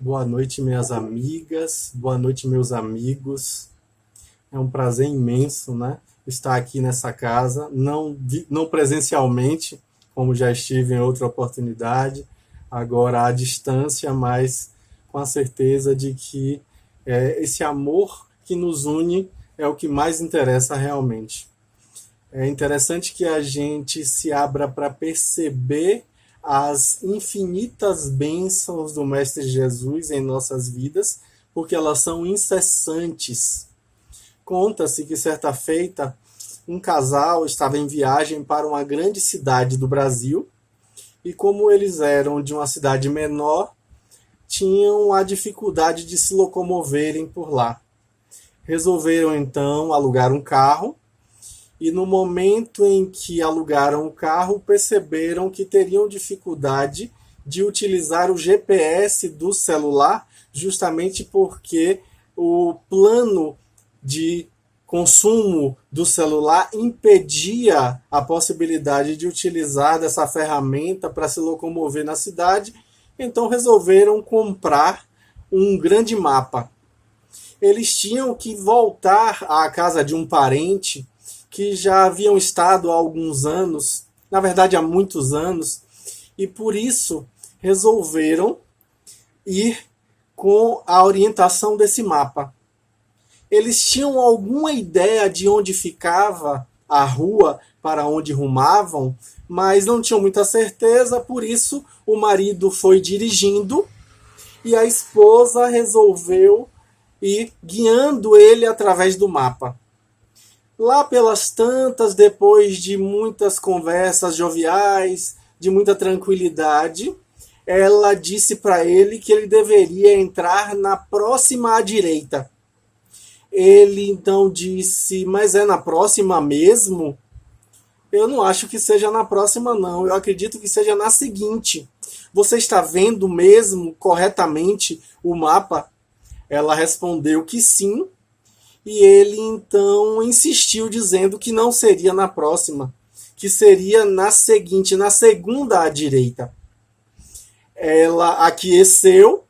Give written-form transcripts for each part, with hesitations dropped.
Boa noite, minhas amigas. Boa noite, meus amigos. É um prazer imenso, né, estar aqui nessa casa, não presencialmente, como já estive em outra oportunidade, agora à distância, mas com a certeza de que esse amor que nos une é o que mais interessa realmente. É interessante que a gente se abra para perceber as infinitas bênçãos do Mestre Jesus em nossas vidas, porque elas são incessantes. Conta-se que certa feita um casal estava em viagem para uma grande cidade do Brasil e, como eles eram de uma cidade menor, tinham a dificuldade de se locomoverem por lá. Resolveram então alugar um carro e, no momento em que alugaram o carro, perceberam que teriam dificuldade de utilizar o GPS do celular, justamente porque o plano de consumo do celular impedia a possibilidade de utilizar dessa ferramenta para se locomover na cidade. Então resolveram comprar um grande mapa. Eles tinham que voltar à casa de um parente que já haviam estado há alguns anos, na verdade há muitos anos, e por isso resolveram ir com a orientação desse mapa. Eles tinham alguma ideia de onde ficava a rua para onde rumavam, mas não tinham muita certeza, por isso o marido foi dirigindo e a esposa resolveu ir guiando ele através do mapa. Lá pelas tantas, depois de muitas conversas joviais, de muita tranquilidade, ela disse para ele que ele deveria entrar na próxima à direita. Ele então disse: mas é na próxima mesmo? Eu não acho que seja na próxima, não. Eu acredito que seja na seguinte. Você está vendo mesmo corretamente o mapa? Ela respondeu que sim. E ele então insistiu, dizendo que não seria na próxima, que seria na seguinte, na segunda à direita. Ela aqueceu,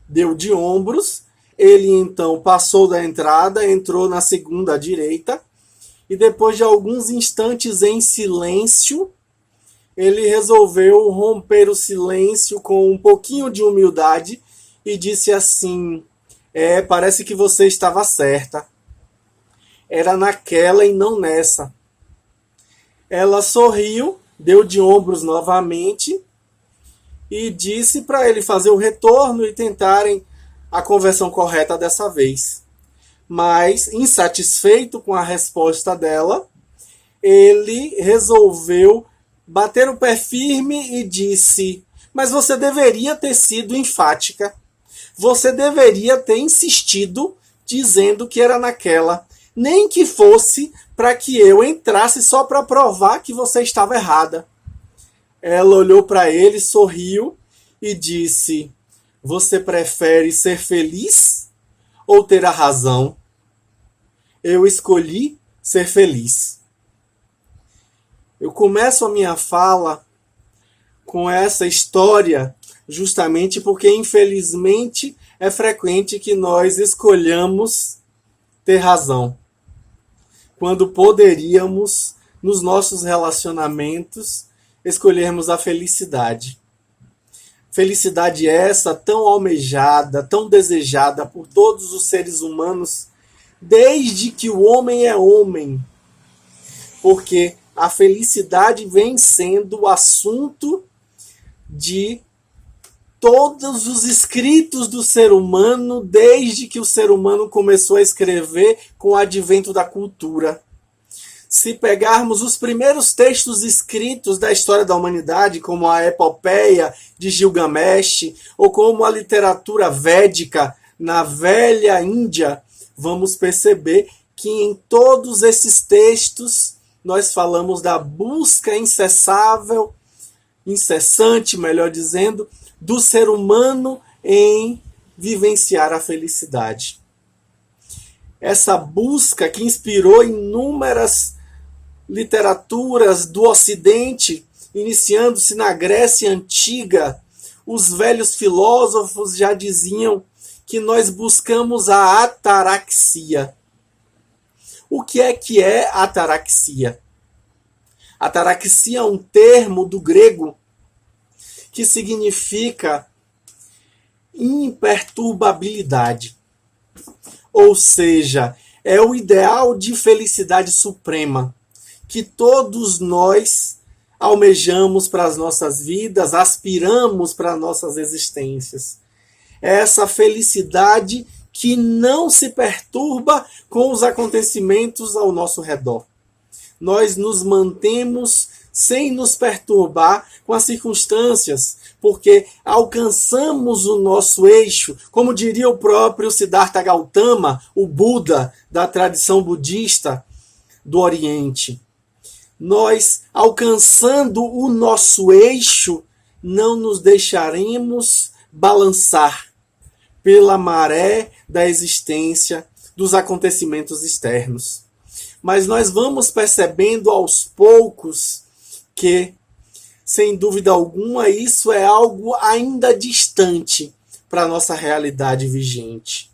deu de ombros. Ele então passou da entrada, entrou na segunda à direita e, depois de alguns instantes em silêncio, ele resolveu romper o silêncio com um pouquinho de humildade e disse assim: parece que você estava certa. Era naquela e não nessa. Ela sorriu, deu de ombros novamente e disse para ele fazer o retorno e tentarem a conversão correta dessa vez. Mas, insatisfeito com a resposta dela, ele resolveu bater o pé firme e disse: mas você deveria ter sido enfática. Você deveria ter insistido dizendo que era naquela. Nem que fosse para que eu entrasse só para provar que você estava errada. Ela olhou para ele, sorriu e disse: você prefere ser feliz ou ter a razão? Eu escolhi ser feliz. Eu começo a minha fala com essa história justamente porque, infelizmente, é frequente que nós escolhamos ter razão, quando poderíamos, nos nossos relacionamentos, escolhermos a felicidade. Felicidade essa tão almejada, tão desejada por todos os seres humanos, desde que o homem é homem. Porque a felicidade vem sendo o assunto de todos os escritos do ser humano, desde que o ser humano começou a escrever com o advento da cultura. Se pegarmos os primeiros textos escritos da história da humanidade, como a epopeia de Gilgamesh, ou como a literatura védica na velha Índia, vamos perceber que em todos esses textos nós falamos da busca incessável, incessante, melhor dizendo, do ser humano em vivenciar a felicidade. Essa busca que inspirou inúmeras literaturas do Ocidente, iniciando-se na Grécia Antiga, os velhos filósofos já diziam que nós buscamos a ataraxia. O que é ataraxia? Ataraxia é um termo do grego que significa imperturbabilidade. Ou seja, é o ideal de felicidade suprema que todos nós almejamos para as nossas vidas, aspiramos para as nossas existências. É essa felicidade que não se perturba com os acontecimentos ao nosso redor. Nós nos mantemos sem nos perturbar com as circunstâncias, porque alcançamos o nosso eixo, como diria o próprio Siddhartha Gautama, o Buda da tradição budista do Oriente. Nós, alcançando o nosso eixo, não nos deixaremos balançar pela maré da existência, dos acontecimentos externos. Mas nós vamos percebendo aos poucos que, sem dúvida alguma, isso é algo ainda distante para a nossa realidade vigente.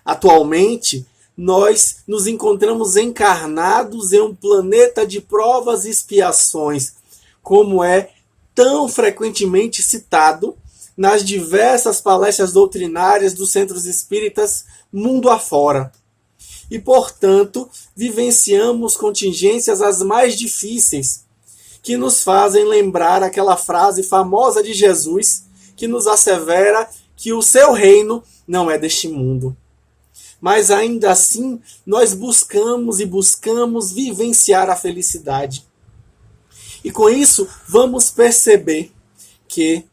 Atualmente, nós nos encontramos encarnados em um planeta de provas e expiações, como é tão frequentemente citado nas diversas palestras doutrinárias dos centros espíritas mundo afora. E, portanto, vivenciamos contingências as mais difíceis, que nos fazem lembrar aquela frase famosa de Jesus, que nos assevera que o seu reino não é deste mundo. Mas ainda assim, nós buscamos e buscamos vivenciar a felicidade. E com isso, vamos perceber que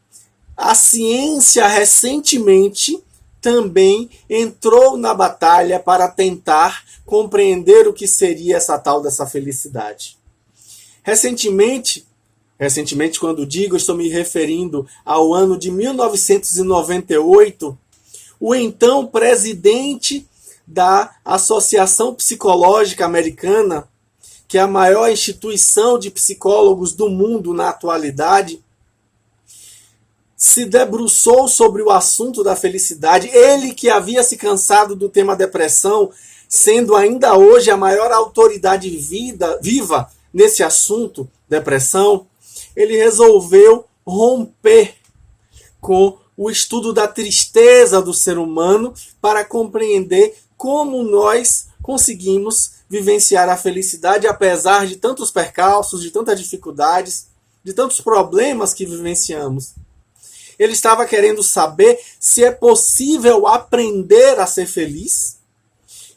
a ciência recentemente também entrou na batalha para tentar compreender o que seria essa tal dessa felicidade. Recentemente, quando digo, estou me referindo ao ano de 1998, o então presidente da Associação Psicológica Americana, que é a maior instituição de psicólogos do mundo na atualidade, se debruçou sobre o assunto da felicidade. Ele que havia se cansado do tema depressão, sendo ainda hoje a maior autoridade viva nesse assunto, depressão, ele resolveu romper com o estudo da tristeza do ser humano para compreender como nós conseguimos vivenciar a felicidade apesar de tantos percalços, de tantas dificuldades, de tantos problemas que vivenciamos. Ele estava querendo saber se é possível aprender a ser feliz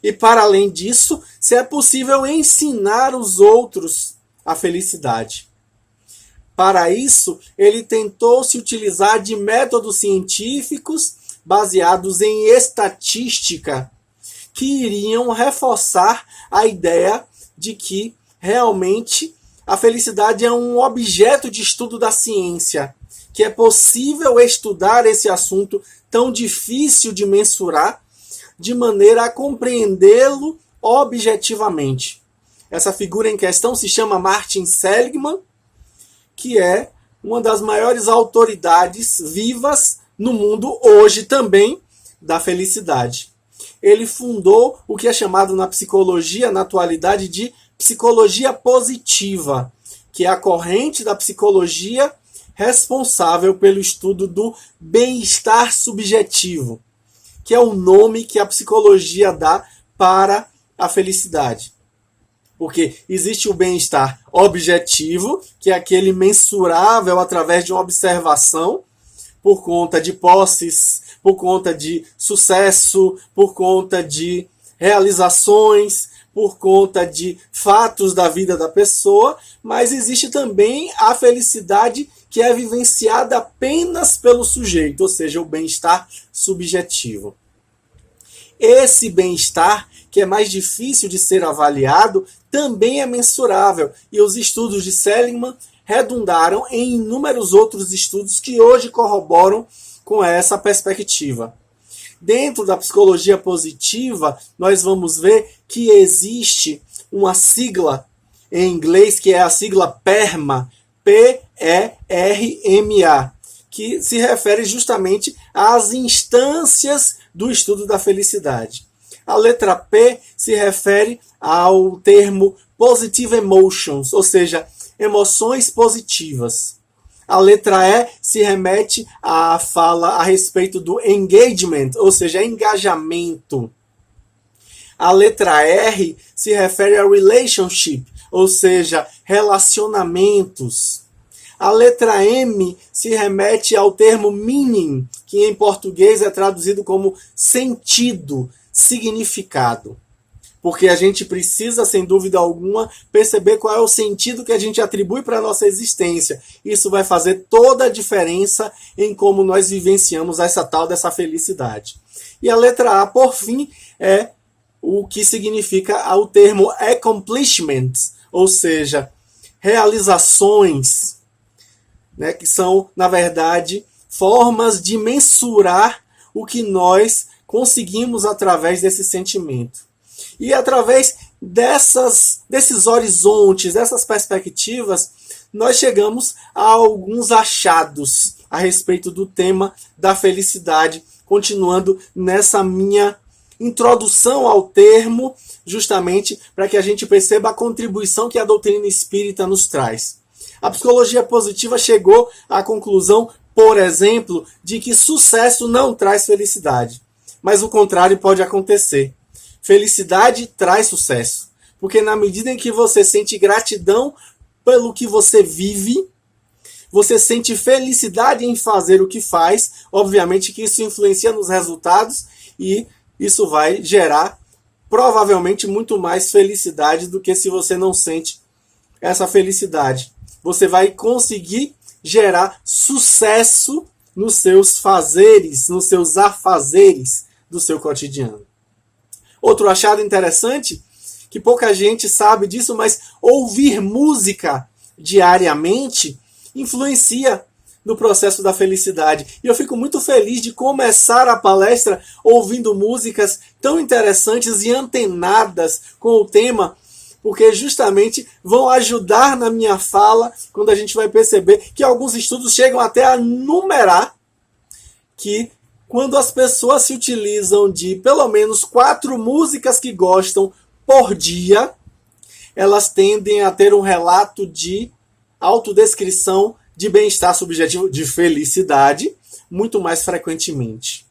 e, para além disso, se é possível ensinar os outros a felicidade. Para isso, ele tentou se utilizar de métodos científicos baseados em estatística que iriam reforçar a ideia de que realmente a felicidade é um objeto de estudo da ciência, que é possível estudar esse assunto tão difícil de mensurar de maneira a compreendê-lo objetivamente. Essa figura em questão se chama Martin Seligman, que é uma das maiores autoridades vivas no mundo hoje também da felicidade. Ele fundou o que é chamado na psicologia, na atualidade, de psicologia positiva, que é a corrente da psicologia responsável pelo estudo do bem-estar subjetivo, que é o nome que a psicologia dá para a felicidade. Porque existe o bem-estar objetivo, que é aquele mensurável através de uma observação, por conta de posses, por conta de sucesso, por conta de realizações, por conta de fatos da vida da pessoa, mas existe também a felicidade que é vivenciada apenas pelo sujeito, ou seja, o bem-estar subjetivo. Esse bem-estar, que é mais difícil de ser avaliado, também é mensurável, e os estudos de Seligman redundaram em inúmeros outros estudos que hoje corroboram com essa perspectiva. Dentro da psicologia positiva, nós vamos ver que existe uma sigla em inglês, que é a sigla PERMA, P-E-R-M-A, que se refere justamente às instâncias do estudo da felicidade. A letra P se refere ao termo positive emotions, ou seja, emoções positivas. A letra E se remete à fala a respeito do engagement, ou seja, engajamento. A letra R se refere a relationship, ou seja, relacionamentos. A letra M se remete ao termo meaning, que em português é traduzido como sentido, significado. Porque a gente precisa, sem dúvida alguma, perceber qual é o sentido que a gente atribui para a nossa existência. Isso vai fazer toda a diferença em como nós vivenciamos essa tal dessa felicidade. E a letra A, por fim, é o que significa o termo accomplishment, ou seja, realizações, né, que são, na verdade, formas de mensurar o que nós conseguimos através desse sentimento. E através desses horizontes, dessas perspectivas, nós chegamos a alguns achados a respeito do tema da felicidade, continuando nessa minha introdução ao termo, justamente para que a gente perceba a contribuição que a doutrina espírita nos traz. A psicologia positiva chegou à conclusão, por exemplo, de que sucesso não traz felicidade, mas o contrário pode acontecer. Felicidade traz sucesso, porque na medida em que você sente gratidão pelo que você vive, você sente felicidade em fazer o que faz, obviamente que isso influencia nos resultados e isso vai gerar provavelmente muito mais felicidade do que se você não sente essa felicidade. Você vai conseguir gerar sucesso nos seus fazeres, nos seus afazeres do seu cotidiano. Outro achado interessante, que pouca gente sabe disso, mas ouvir música diariamente influencia no processo da felicidade. E eu fico muito feliz de começar a palestra ouvindo músicas tão interessantes e antenadas com o tema, porque justamente vão ajudar na minha fala, quando a gente vai perceber que alguns estudos chegam até a numerar que quando as pessoas se utilizam de pelo menos 4 músicas que gostam por dia, elas tendem a ter um relato de autodescrição de bem-estar subjetivo, de felicidade, muito mais frequentemente.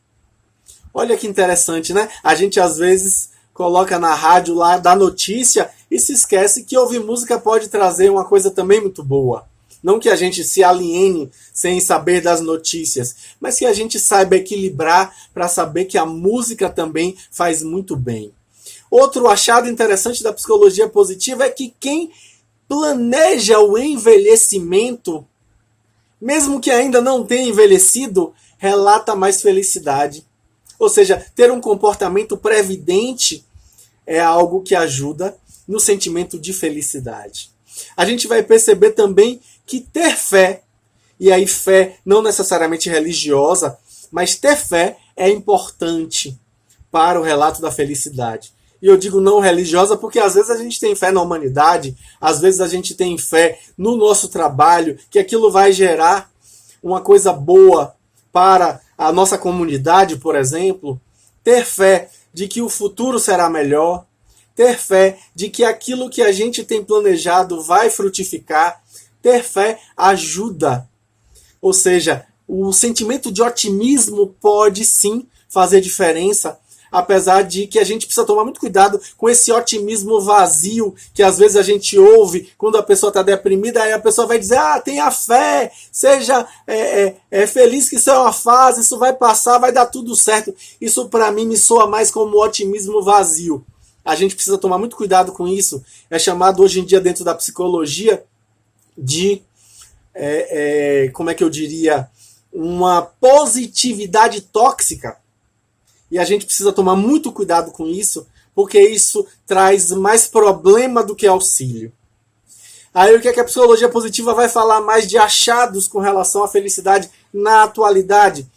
Olha que interessante, né? A gente às vezes coloca na rádio lá, dá notícia e se esquece que ouvir música pode trazer uma coisa também muito boa. Não que a gente se aliene sem saber das notícias, mas que a gente saiba equilibrar para saber que a música também faz muito bem. Outro achado interessante da psicologia positiva é que quem planeja o envelhecimento, mesmo que ainda não tenha envelhecido, relata mais felicidade. Ou seja, ter um comportamento previdente é algo que ajuda no sentimento de felicidade. A gente vai perceber também que ter fé, e aí fé não necessariamente religiosa, mas ter fé é importante para o relato da felicidade. E eu digo não religiosa porque às vezes a gente tem fé na humanidade, às vezes a gente tem fé no nosso trabalho, que aquilo vai gerar uma coisa boa para a nossa comunidade, por exemplo. Ter fé de que o futuro será melhor, ter fé de que aquilo que a gente tem planejado vai frutificar, ter fé ajuda. Ou seja, o sentimento de otimismo pode sim fazer diferença, apesar de que a gente precisa tomar muito cuidado com esse otimismo vazio que às vezes a gente ouve quando a pessoa está deprimida, aí a pessoa vai dizer, tenha fé, seja feliz que isso é uma fase, isso vai passar, vai dar tudo certo. Isso para mim me soa mais como otimismo vazio. A gente precisa tomar muito cuidado com isso. É chamado hoje em dia dentro da psicologia de, como é que eu diria, uma positividade tóxica. E a gente precisa tomar muito cuidado com isso, porque isso traz mais problema do que auxílio. Aí o que é que a psicologia positiva vai falar mais de achados com relação à felicidade na atualidade?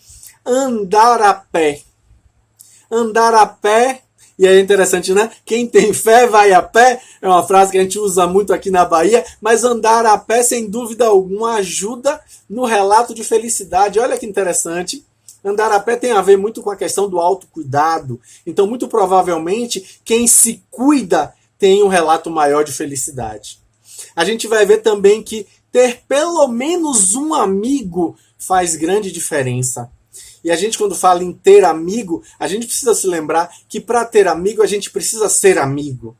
Andar a pé. Andar a pé E é interessante, né? Quem tem fé vai a pé, é uma frase que a gente usa muito aqui na Bahia, mas andar a pé, sem dúvida alguma, ajuda no relato de felicidade. Olha que interessante. Andar a pé tem a ver muito com a questão do autocuidado. Então, muito provavelmente, quem se cuida tem um relato maior de felicidade. A gente vai ver também que ter pelo menos um amigo faz grande diferença. E a gente, quando fala em ter amigo, a gente precisa se lembrar que para ter amigo, a gente precisa ser amigo.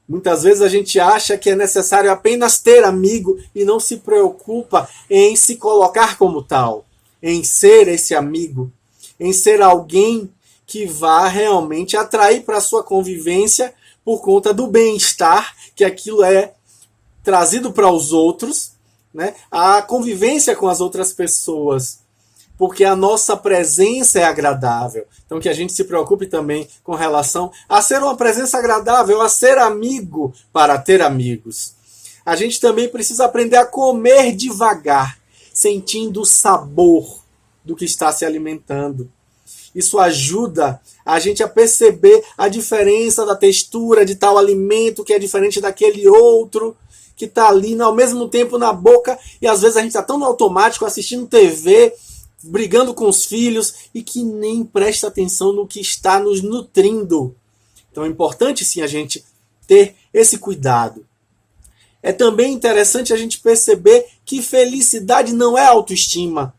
Muitas vezes a gente acha que é necessário apenas ter amigo e não se preocupa em se colocar como tal, em ser esse amigo, em ser alguém que vá realmente atrair para a sua convivência por conta do bem-estar, que aquilo é trazido para os outros, né? A convivência com as outras pessoas, porque a nossa presença é agradável. Então que a gente se preocupe também com relação a ser uma presença agradável, a ser amigo para ter amigos. A gente também precisa aprender a comer devagar, sentindo o sabor do que está se alimentando. Isso ajuda a gente a perceber a diferença da textura de tal alimento que é diferente daquele outro, que está ali ao mesmo tempo na boca, e às vezes a gente está tão no automático assistindo TV, brigando com os filhos, e que nem presta atenção no que está nos nutrindo. Então é importante sim a gente ter esse cuidado. É também interessante a gente perceber que felicidade não é autoestima.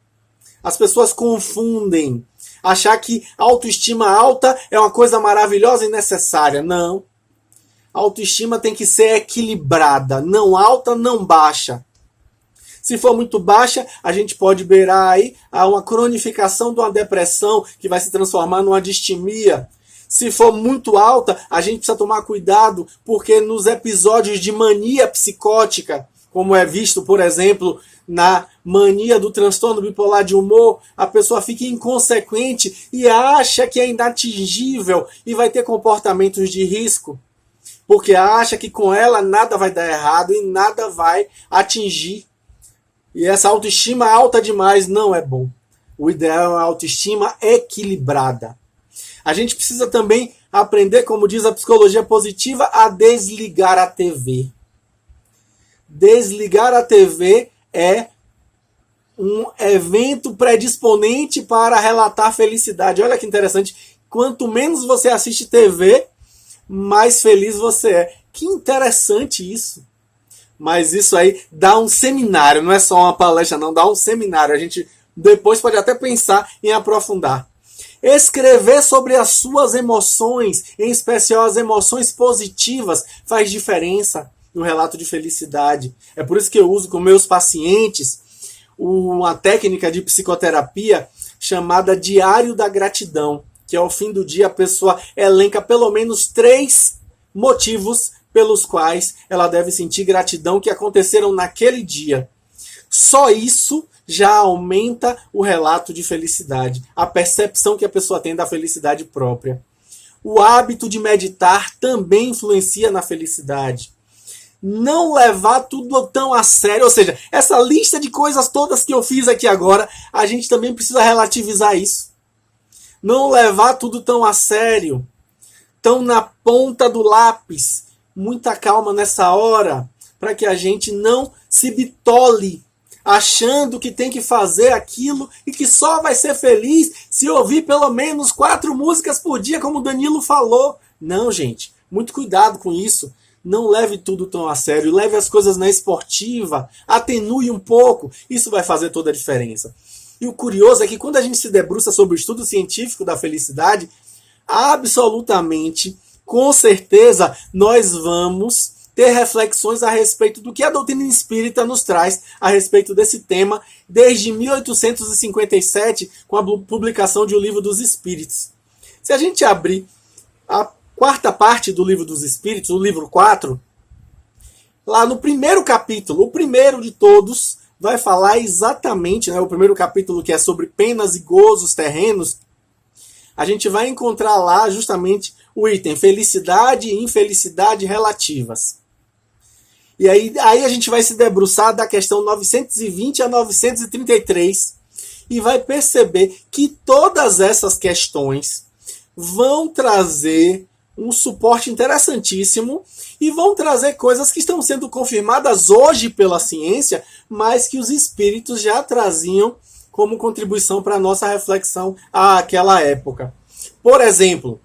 As pessoas confundem. Achar que autoestima alta é uma coisa maravilhosa e necessária. Não. A autoestima tem que ser equilibrada. Não alta, não baixa. Se for muito baixa, a gente pode beirar aí a uma cronificação de uma depressão que vai se transformar numa distimia. Se for muito alta, a gente precisa tomar cuidado, porque nos episódios de mania psicótica, como é visto, por exemplo, na mania do transtorno bipolar de humor, a pessoa fica inconsequente e acha que é inatingível e vai ter comportamentos de risco, porque acha que com ela nada vai dar errado e nada vai atingir. E essa autoestima alta demais não é bom. O ideal é uma autoestima equilibrada. A gente precisa também aprender, como diz a psicologia positiva, a desligar a TV. Desligar a TV é um evento predisponente para relatar felicidade. Olha que interessante. Quanto menos você assiste TV, mais feliz você é. Que interessante isso. Mas isso aí dá um seminário, não é só uma palestra, não, dá um seminário. A gente depois pode até pensar em aprofundar. Escrever sobre as suas emoções, em especial as emoções positivas, faz diferença no relato de felicidade. É por isso que eu uso com meus pacientes uma técnica de psicoterapia chamada Diário da Gratidão, que ao fim do dia a pessoa elenca pelo menos 3 motivos pelos quais ela deve sentir gratidão que aconteceram naquele dia. Só isso já aumenta o relato de felicidade, a percepção que a pessoa tem da felicidade própria. O hábito de meditar também influencia na felicidade. Não levar tudo tão a sério, ou seja, essa lista de coisas todas que eu fiz aqui agora, a gente também precisa relativizar isso. Não levar tudo tão a sério, tão na ponta do lápis. Muita calma nessa hora, para que a gente não se bitole, achando que tem que fazer aquilo e que só vai ser feliz se ouvir pelo menos 4 músicas por dia, como o Danilo falou. Não, gente, muito cuidado com isso. Não leve tudo tão a sério, leve as coisas na esportiva, atenue um pouco, isso vai fazer toda a diferença. E o curioso é que quando a gente se debruça sobre o estudo científico da felicidade, absolutamente, com certeza, nós vamos ter reflexões a respeito do que a doutrina espírita nos traz a respeito desse tema desde 1857, com a publicação de O Livro dos Espíritos. Se a gente abrir a 4ª parte do Livro dos Espíritos, o livro 4, lá no primeiro capítulo, o primeiro de todos, vai falar exatamente, o primeiro capítulo que é sobre penas e gozos terrenos, a gente vai encontrar lá justamente o item felicidade e infelicidade relativas. E aí a gente vai se debruçar da questão 920 a 933 e vai perceber que todas essas questões vão trazer um suporte interessantíssimo e vão trazer coisas que estão sendo confirmadas hoje pela ciência, mas que os espíritos já traziam como contribuição para a nossa reflexão àquela época. Por exemplo,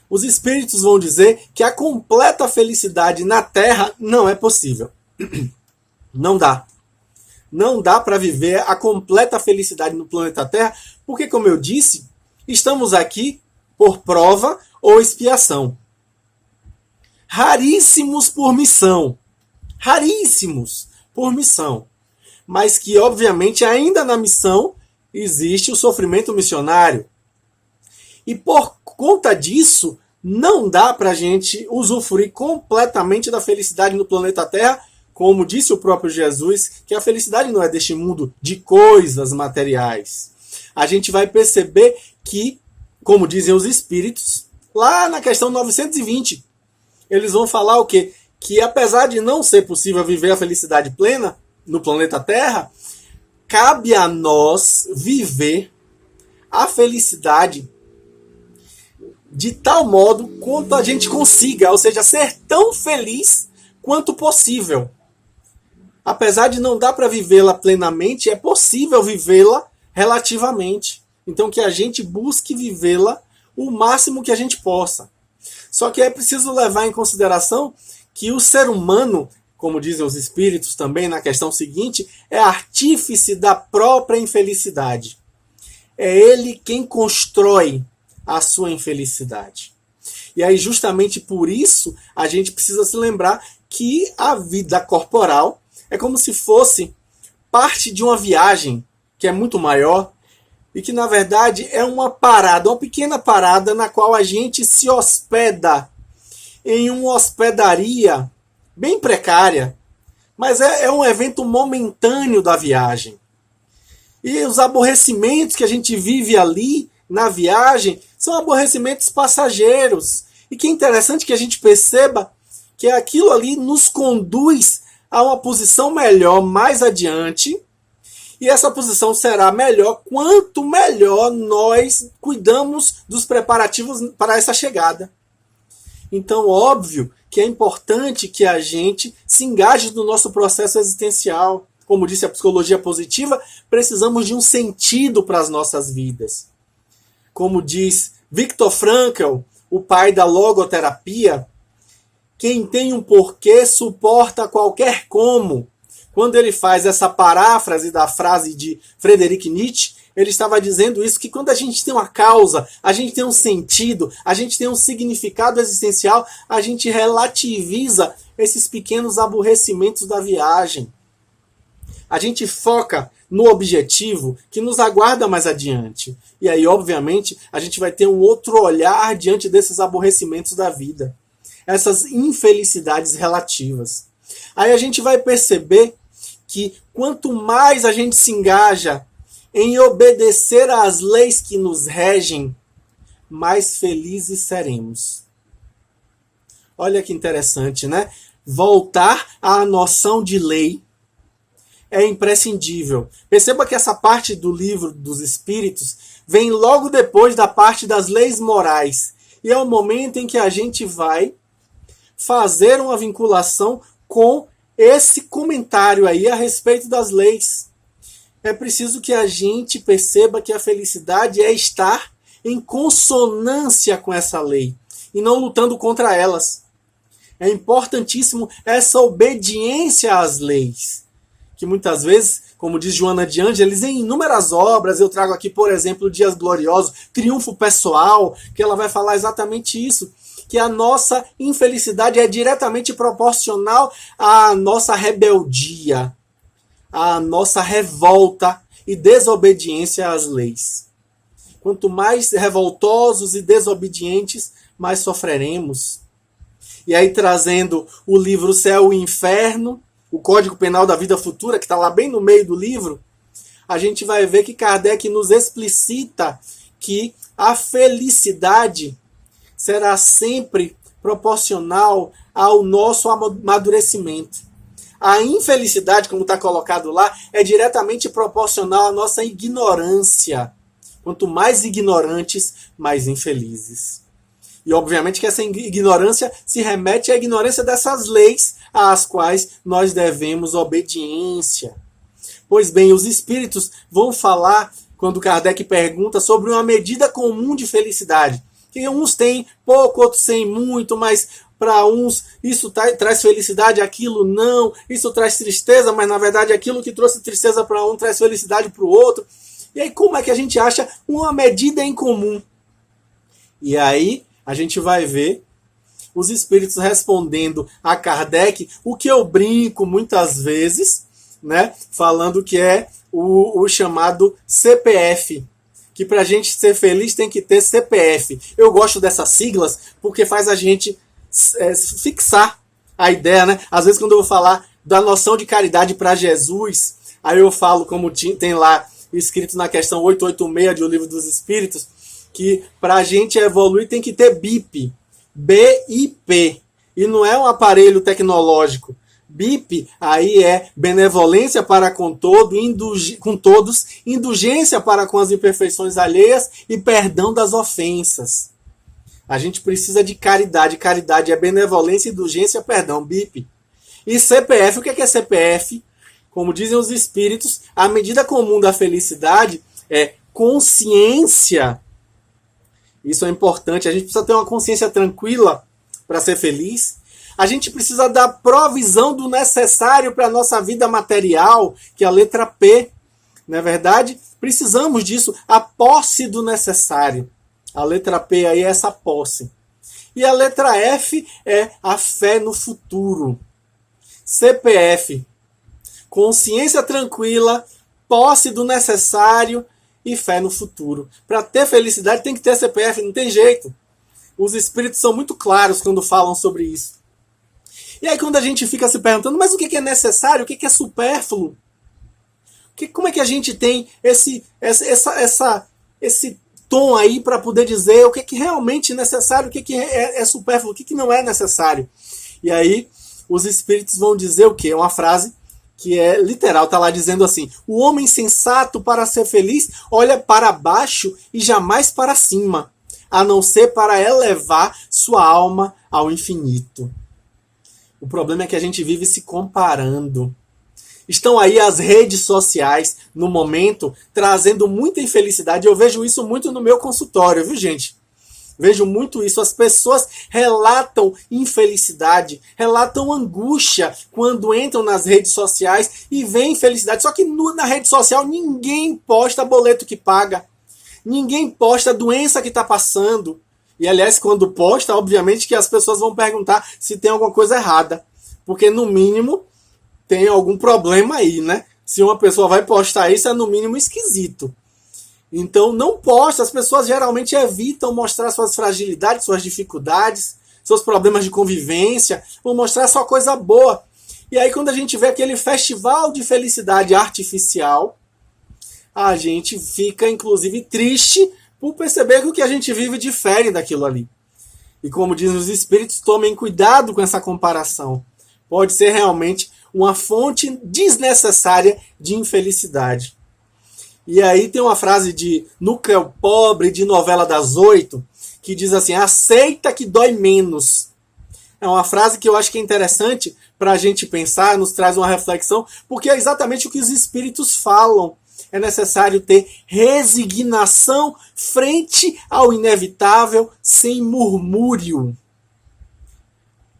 os espíritos vão dizer que a completa felicidade na Terra não é possível. Não dá. Não dá para viver a completa felicidade no planeta Terra, porque, como eu disse, estamos aqui por prova ou expiação. Raríssimos por missão. Raríssimos por missão. Mas que, obviamente, ainda na missão existe o sofrimento missionário. E por conta disso, não dá para a gente usufruir completamente da felicidade no planeta Terra, como disse o próprio Jesus, que a felicidade não é deste mundo de coisas materiais. A gente vai perceber que, como dizem os espíritos, lá na questão 920, eles vão falar o quê? Que apesar de não ser possível viver a felicidade plena no planeta Terra, cabe a nós viver a felicidade de tal modo quanto a gente consiga, ou seja, ser tão feliz quanto possível. Apesar de não dar para vivê-la plenamente, é possível vivê-la relativamente. Então que a gente busque vivê-la o máximo que a gente possa. Só que é preciso levar em consideração que o ser humano, como dizem os espíritos também na questão seguinte, é artífice da própria infelicidade. É ele quem constrói a sua infelicidade. E aí, justamente por isso, a gente precisa se lembrar que a vida corporal é como se fosse parte de uma viagem que é muito maior e que, na verdade, é uma parada, uma pequena parada na qual a gente se hospeda em uma hospedaria bem precária, mas é um evento momentâneo da viagem. E os aborrecimentos que a gente vive ali na viagem são aborrecimentos passageiros. E que é interessante que a gente perceba que aquilo ali nos conduz a uma posição melhor mais adiante. E essa posição será melhor quanto melhor nós cuidamos dos preparativos para essa chegada. Então, óbvio que é importante que a gente se engaje no nosso processo existencial. Como disse a psicologia positiva, precisamos de um sentido para as nossas vidas. Como diz Viktor Frankl, o pai da logoterapia, quem tem um porquê suporta qualquer como. Quando ele faz essa paráfrase da frase de Friedrich Nietzsche, ele estava dizendo isso, que quando a gente tem uma causa, a gente tem um sentido, a gente tem um significado existencial, a gente relativiza esses pequenos aborrecimentos da viagem. A gente foca no objetivo que nos aguarda mais adiante. E aí, obviamente, a gente vai ter um outro olhar diante desses aborrecimentos da vida. Essas infelicidades relativas. Aí a gente vai perceber que quanto mais a gente se engaja em obedecer às leis que nos regem, mais felizes seremos. Olha que interessante, né? Voltar à noção de lei é imprescindível. Perceba que essa parte do livro dos Espíritos vem logo depois da parte das leis morais. E é o momento em que a gente vai fazer uma vinculação com esse comentário aí a respeito das leis. É preciso que a gente perceba que a felicidade é estar em consonância com essa lei e não lutando contra elas. É importantíssimo essa obediência às leis, que muitas vezes, como diz Joana de Ângeles, em inúmeras obras, eu trago aqui, por exemplo, Dias Gloriosos, Triunfo Pessoal, que ela vai falar exatamente isso, que a nossa infelicidade é diretamente proporcional à nossa rebeldia, à nossa revolta e desobediência às leis. Quanto mais revoltosos e desobedientes, mais sofreremos. E aí, trazendo o livro Céu e Inferno, o Código Penal da Vida Futura, que está lá bem no meio do livro, a gente vai ver que Kardec nos explicita que a felicidade será sempre proporcional ao nosso amadurecimento. A infelicidade, como está colocado lá, é diretamente proporcional à nossa ignorância. Quanto mais ignorantes, mais infelizes. E obviamente que essa ignorância se remete à ignorância dessas leis às quais nós devemos obediência. Pois bem, os espíritos vão falar, quando Kardec pergunta, sobre uma medida comum de felicidade. Que uns têm pouco, outros têm muito, mas para uns isso traz felicidade, aquilo não. Isso traz tristeza, mas na verdade aquilo que trouxe tristeza para um traz felicidade para o outro. E aí como é que a gente acha uma medida em comum? E aí a gente vai ver os espíritos respondendo a Kardec o que eu brinco muitas vezes, né, falando que é o chamado CPF, que para a gente ser feliz tem que ter CPF. Eu gosto dessas siglas porque faz a gente fixar a ideia, né? Às vezes quando eu vou falar da noção de caridade para Jesus, aí eu falo como tem lá escrito na questão 886 do Livro dos Espíritos, que para a gente evoluir tem que ter BIP, BIP, e não é um aparelho tecnológico. BIP aí é benevolência para com todos, indulgência para com as imperfeições alheias e perdão das ofensas. A gente precisa de caridade. Caridade é benevolência, indulgência, perdão, BIP. E CPF, o que é CPF? Como dizem os espíritos, a medida comum da felicidade é consciência. Isso é importante. A gente precisa ter uma consciência tranquila para ser feliz. A gente precisa da provisão do necessário para a nossa vida material, que é a letra P. Não é verdade? Precisamos disso. A posse do necessário. A letra P aí é essa posse. E a letra F é a fé no futuro. CPF. Consciência tranquila, posse do necessário e fé no futuro. Para ter felicidade tem que ter CPF, não tem jeito. Os espíritos são muito claros quando falam sobre isso. E aí quando a gente fica se perguntando, mas o que é necessário, o que é supérfluo? Como é que a gente tem esse tom aí para poder dizer o que é realmente necessário, o que é supérfluo, o que não é necessário? E aí os espíritos vão dizer o quê? É uma frase que é literal, está lá dizendo assim: o homem sensato, para ser feliz, olha para baixo e jamais para cima, a não ser para elevar sua alma ao infinito. O problema é que a gente vive se comparando. Estão aí as redes sociais, no momento, trazendo muita infelicidade. Eu vejo isso muito no meu consultório, viu, gente? Vejo muito isso. As pessoas relatam infelicidade, relatam angústia quando entram nas redes sociais e veem infelicidade. Só que na rede social ninguém posta boleto que paga. Ninguém posta a doença que está passando. E, aliás, quando posta, obviamente que as pessoas vão perguntar se tem alguma coisa errada. Porque, no mínimo, tem algum problema aí, né? Se uma pessoa vai postar isso, é no mínimo esquisito. Então, não posta. As pessoas geralmente evitam mostrar suas fragilidades, suas dificuldades, seus problemas de convivência. Vão mostrar só coisa boa. E aí, quando a gente vê aquele festival de felicidade artificial, a gente fica, inclusive, triste por perceber que o que a gente vive difere daquilo ali. E como dizem os espíritos, tomem cuidado com essa comparação. Pode ser realmente uma fonte desnecessária de infelicidade. E aí tem uma frase de Núcleo Pobre, de Novela das Oito, que diz assim: aceita que dói menos. É uma frase que eu acho que é interessante para a gente pensar, nos traz uma reflexão, porque é exatamente o que os espíritos falam. É necessário ter resignação frente ao inevitável, sem murmúrio.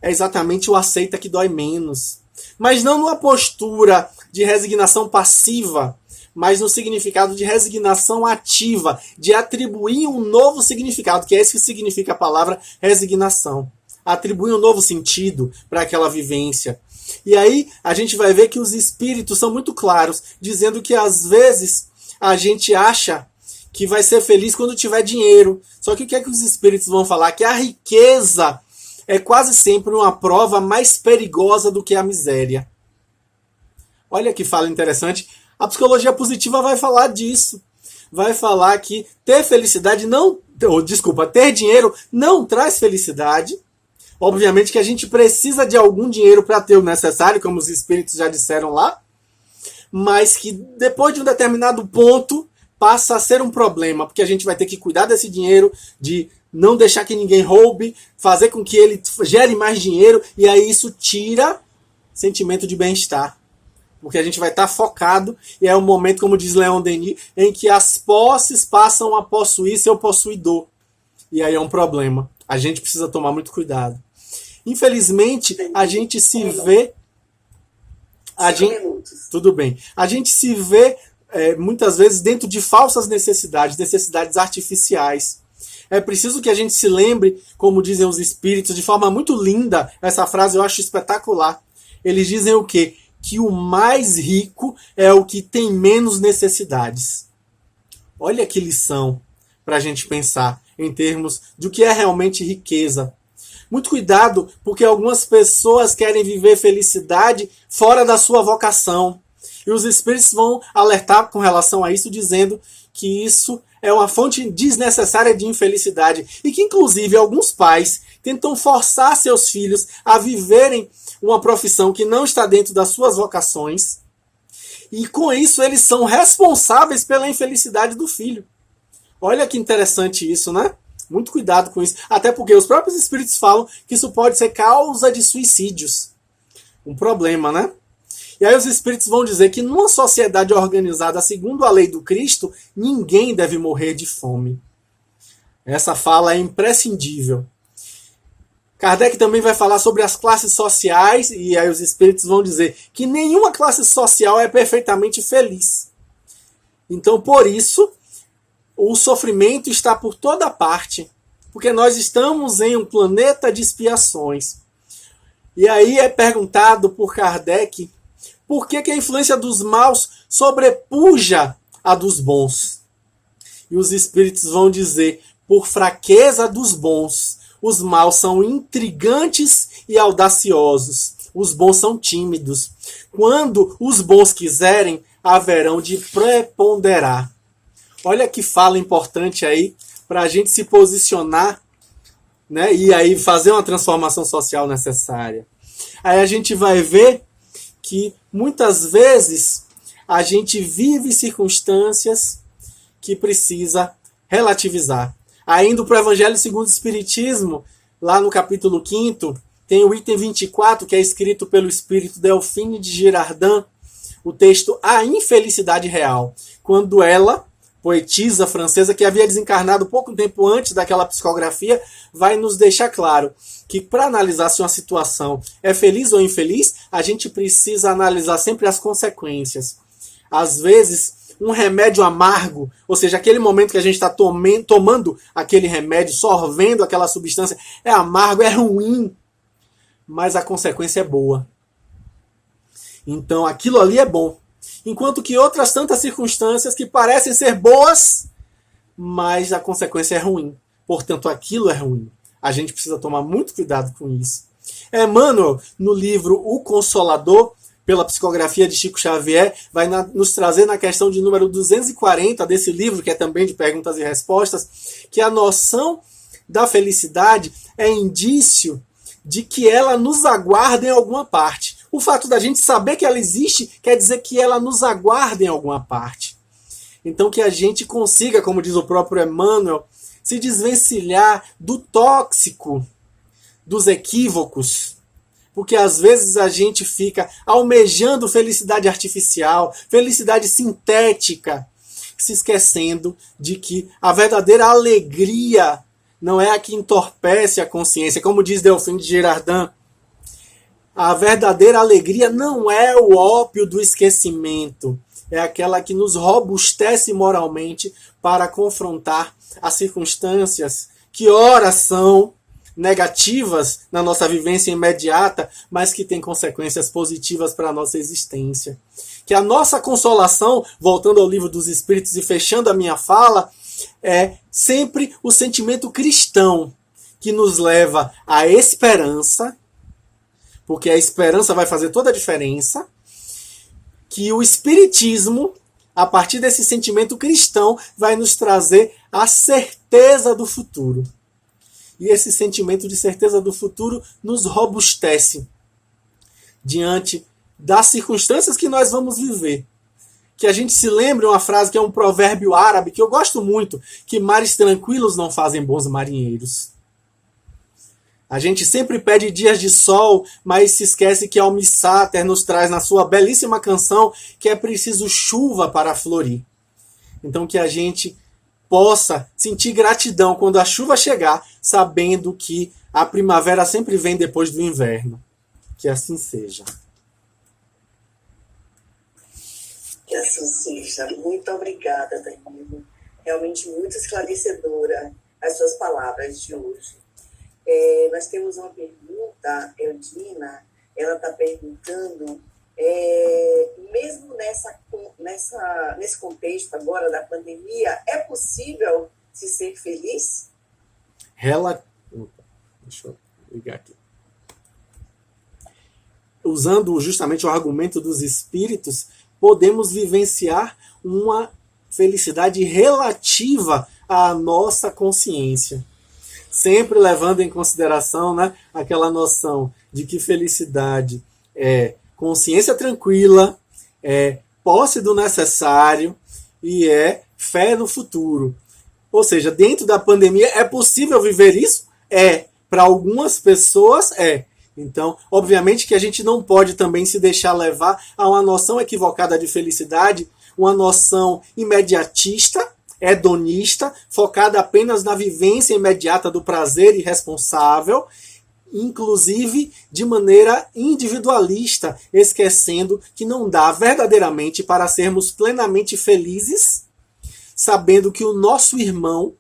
É exatamente o aceita que dói menos. Mas não numa postura de resignação passiva, mas no significado de resignação ativa, de atribuir um novo significado, que é esse que significa a palavra resignação. Atribuir um novo sentido para aquela vivência. E aí a gente vai ver que os espíritos são muito claros, dizendo que às vezes a gente acha que vai ser feliz quando tiver dinheiro. Só que o que é que os espíritos vão falar? Que a riqueza é quase sempre uma prova mais perigosa do que a miséria. Olha que fala interessante. A psicologia positiva vai falar disso. Vai falar que ter felicidade ter dinheiro não traz felicidade. Obviamente que a gente precisa de algum dinheiro para ter o necessário, como os espíritos já disseram lá, mas que depois de um determinado ponto, passa a ser um problema, porque a gente vai ter que cuidar desse dinheiro, de não deixar que ninguém roube, fazer com que ele gere mais dinheiro, e aí isso tira sentimento de bem-estar. Porque a gente vai estar focado, e é um momento, como diz Leon Denis, em que as posses passam a possuir seu possuidor. E aí é um problema. A gente precisa tomar muito cuidado. Infelizmente, a gente se vê... Tudo bem. A gente se vê, muitas vezes, dentro de falsas necessidades artificiais. É preciso que a gente se lembre, como dizem os espíritos, de forma muito linda, essa frase eu acho espetacular. Eles dizem o quê? Que o mais rico é o que tem menos necessidades. Olha que lição para a gente pensar em termos do que é realmente riqueza. Muito cuidado, porque algumas pessoas querem viver felicidade fora da sua vocação. E os espíritos vão alertar com relação a isso, dizendo que isso é uma fonte desnecessária de infelicidade. E que, inclusive, alguns pais tentam forçar seus filhos a viverem uma profissão que não está dentro das suas vocações. E, com isso, eles são responsáveis pela infelicidade do filho. Olha que interessante isso, né? Muito cuidado com isso. Até porque os próprios espíritos falam que isso pode ser causa de suicídios. Um problema, né? E aí os espíritos vão dizer que numa sociedade organizada segundo a lei do Cristo, ninguém deve morrer de fome. Essa fala é imprescindível. Kardec também vai falar sobre as classes sociais, e aí os espíritos vão dizer que nenhuma classe social é perfeitamente feliz. Então, por isso, o sofrimento está por toda parte, porque nós estamos em um planeta de expiações. E aí é perguntado por Kardec por que a influência dos maus sobrepuja a dos bons. E os espíritos vão dizer, por fraqueza dos bons, os maus são intrigantes e audaciosos, os bons são tímidos. Quando os bons quiserem, haverão de preponderar. Olha que fala importante aí para a gente se posicionar, né, e aí fazer uma transformação social necessária. Aí a gente vai ver que muitas vezes a gente vive circunstâncias que precisa relativizar. Ainda para o Evangelho segundo o Espiritismo, lá no capítulo 5º, tem o item 24, que é escrito pelo espírito Delphine de Girardin, o texto A Infelicidade Real, quando ela, poetisa francesa, que havia desencarnado pouco tempo antes daquela psicografia, vai nos deixar claro que para analisar se uma situação é feliz ou infeliz, a gente precisa analisar sempre as consequências. Às vezes, um remédio amargo, ou seja, aquele momento que a gente está tomando aquele remédio, sorvendo aquela substância, é amargo, é ruim, mas a consequência é boa. Então, aquilo ali é bom. Enquanto que outras tantas circunstâncias que parecem ser boas, mas a consequência é ruim. Portanto, aquilo é ruim. A gente precisa tomar muito cuidado com isso. Emmanuel, no livro O Consolador, pela psicografia de Chico Xavier, vai nos trazer na questão de número 240 desse livro, que é também de perguntas e respostas, que a noção da felicidade é indício de que ela nos aguarda em alguma parte. O fato da gente saber que ela existe quer dizer que ela nos aguarda em alguma parte. Então que a gente consiga, como diz o próprio Emmanuel, se desvencilhar do tóxico, dos equívocos. Porque às vezes a gente fica almejando felicidade artificial, felicidade sintética, se esquecendo de que a verdadeira alegria não é a que entorpece a consciência. Como diz Delphine de Girardin, a verdadeira alegria não é o ópio do esquecimento, é aquela que nos robustece moralmente para confrontar as circunstâncias que ora são negativas na nossa vivência imediata, mas que têm consequências positivas para a nossa existência. Que a nossa consolação, voltando ao livro dos Espíritos e fechando a minha fala, é sempre o sentimento cristão que nos leva à esperança, porque a esperança vai fazer toda a diferença, que o Espiritismo, a partir desse sentimento cristão, vai nos trazer a certeza do futuro. E esse sentimento de certeza do futuro nos robustece diante das circunstâncias que nós vamos viver, que a gente se lembre uma frase que é um provérbio árabe que eu gosto muito, que mares tranquilos não fazem bons marinheiros. A gente sempre pede dias de sol, mas se esquece que Almi Sater nos traz na sua belíssima canção que é preciso chuva para florir. Então que a gente possa sentir gratidão quando a chuva chegar, sabendo que a primavera sempre vem depois do inverno. Que assim seja. Que assim seja. Muito obrigada, Danilo. Realmente muito esclarecedora as suas palavras de hoje. Nós temos uma pergunta, Eudina, ela está perguntando, mesmo nesse contexto agora da pandemia, é possível se ser feliz? Deixa eu ligar aqui. Usando justamente o argumento dos espíritos, podemos vivenciar uma felicidade relativa à nossa consciência. Sempre levando em consideração, né, aquela noção de que felicidade é consciência tranquila, é posse do necessário e é fé no futuro. Ou seja, dentro da pandemia é possível viver isso? É. Para algumas pessoas, é. Então, obviamente que a gente não pode também se deixar levar a uma noção equivocada de felicidade, uma noção imediatista, hedonista, focada apenas na vivência imediata do prazer irresponsável, inclusive de maneira individualista, esquecendo que não dá verdadeiramente para sermos plenamente felizes, sabendo que o nosso irmão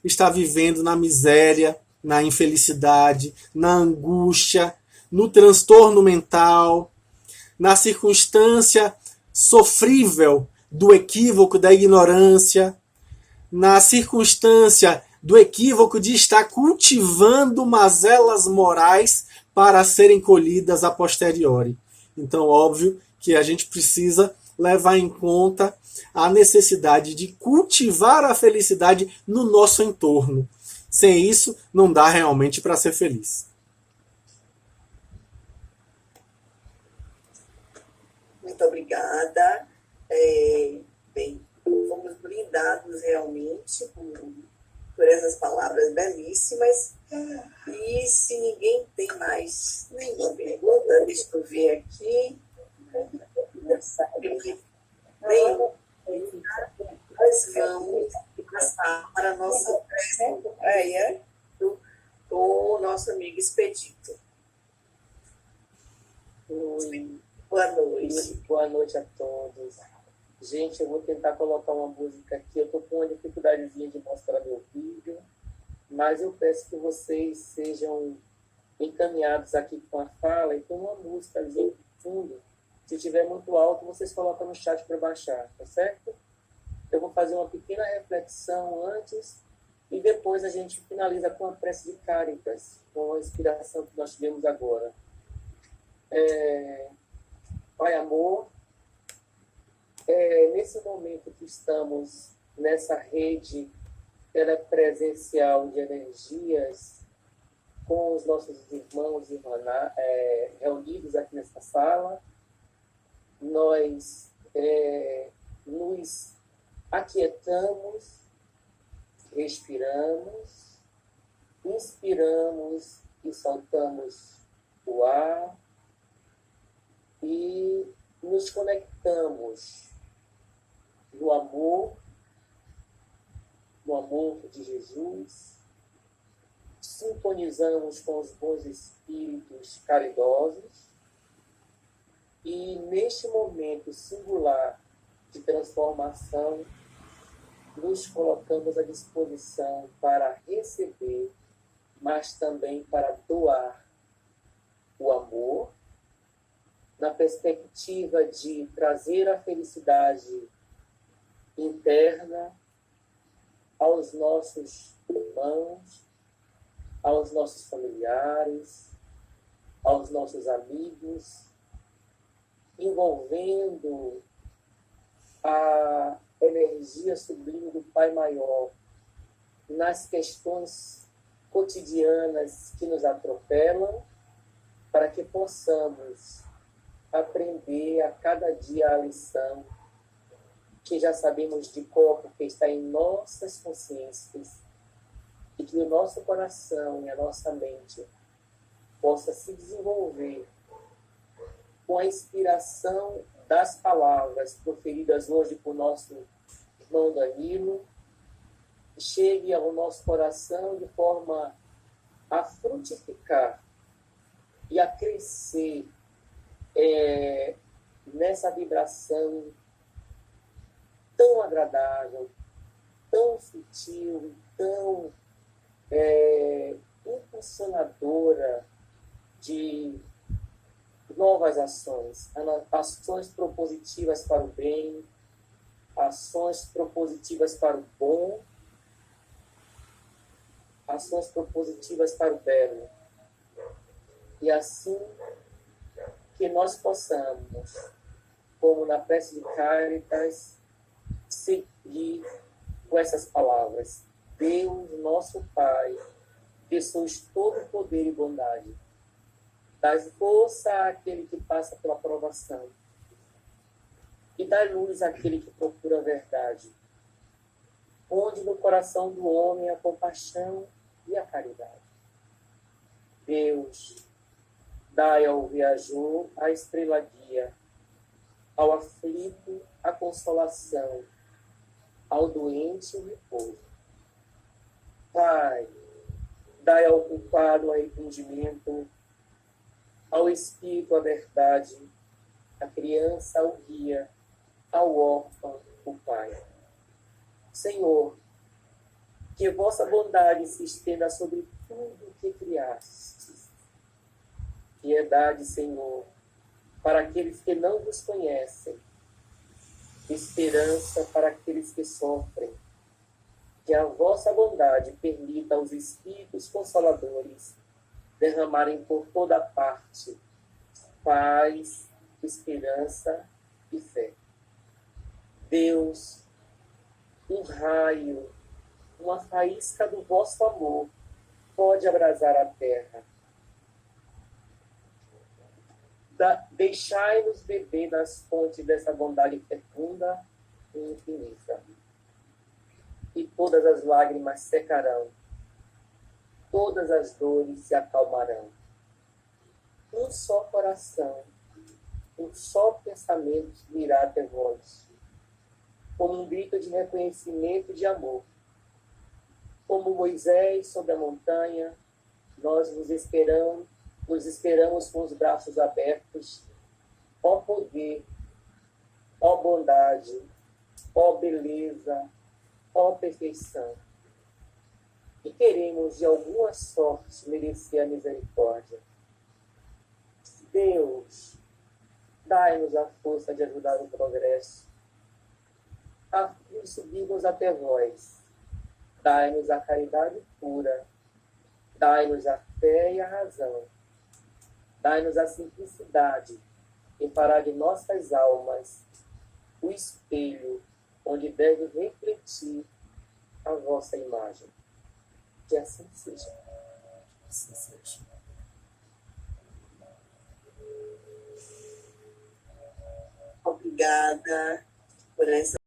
está vivendo na miséria, na infelicidade, na angústia, no transtorno mental, na circunstância sofrível do equívoco, da ignorância, na circunstância do equívoco de estar cultivando mazelas morais para serem colhidas a posteriori. Então, óbvio que a gente precisa levar em conta a necessidade de cultivar a felicidade no nosso entorno. Sem isso, não dá realmente para ser feliz. Muito obrigada. Bem, fomos blindados realmente por essas palavras belíssimas. E se ninguém tem mais nenhuma pergunta, deixa eu ver aqui. Nós vamos passar para a nossa prece do nosso amigo Expedito. Oi. Boa noite. Boa noite a todos. Gente, eu vou tentar colocar uma música aqui. Eu estou com uma dificuldadezinha de mostrar meu vídeo, mas eu peço que vocês sejam encaminhados aqui com a fala e com uma música de fundo. Se estiver muito alto, vocês colocam no chat para baixar, tá certo? Eu vou fazer uma pequena reflexão antes e depois a gente finaliza com a prece de Cáritas, com a inspiração que nós tivemos agora. Pai amor, nesse momento que estamos nessa rede telepresencial de energias com os nossos irmãos e irmãs reunidos aqui nessa sala, nós nos aquietamos, respiramos, inspiramos e soltamos o ar e nos conectamos no amor de Jesus, sintonizamos com os bons espíritos caridosos e neste momento singular de transformação nos colocamos à disposição para receber, mas também para doar o amor, na perspectiva de trazer a felicidade interna aos nossos irmãos, aos nossos familiares, aos nossos amigos, envolvendo a energia sublime do Pai Maior nas questões cotidianas que nos atropelam, para que possamos aprender a cada dia a lição que já sabemos de cor, porque está em nossas consciências, e que o nosso coração e a nossa mente possa se desenvolver com a inspiração das palavras proferidas hoje por nosso irmão Danilo, chegue ao nosso coração de forma a frutificar e a crescer nessa vibração tão agradável, tão sutil, tão impulsionadora de novas ações, ações propositivas para o bem, ações propositivas para o bom, ações propositivas para o belo. E assim que nós possamos, como na prece de Cáritas, seguir com essas palavras: Deus, nosso Pai, que sois todo poder e bondade, dai força àquele que passa pela provação e dai luz àquele que procura a verdade. Onde no coração do homem a compaixão e a caridade. Deus, dai ao viajor a estrela guia, ao aflito a consolação, ao doente o repouso. Pai, dai ao culpado o arrependimento, ao espírito a verdade, à criança o guia, ao órfão o pai. Senhor, que vossa bondade se estenda sobre tudo o que criastes. Piedade, Senhor, para aqueles que não vos conhecem. Esperança para aqueles que sofrem. Que a vossa bondade permita aos Espíritos Consoladores derramarem por toda parte paz, esperança e fé. Deus, um raio, uma faísca do vosso amor pode abrasar a terra. Deixai-nos beber das fontes dessa bondade fecunda e infinita. E todas as lágrimas secarão, todas as dores se acalmarão. Um só coração, um só pensamento virá até vós, como um grito de reconhecimento e de amor. Como Moisés sobre a montanha, nós vos esperamos com os braços abertos. Ó poder, ó bondade, ó beleza, ó perfeição. E queremos de alguma sorte merecer a misericórdia. Deus, dai-nos a força de ajudar o progresso, a subirmos até vós. Dai-nos a caridade pura, dai-nos a fé e a razão, dai-nos a simplicidade e fará de nossas almas o espelho onde deve refletir a vossa imagem. Que assim seja. Assim seja. Obrigada por essa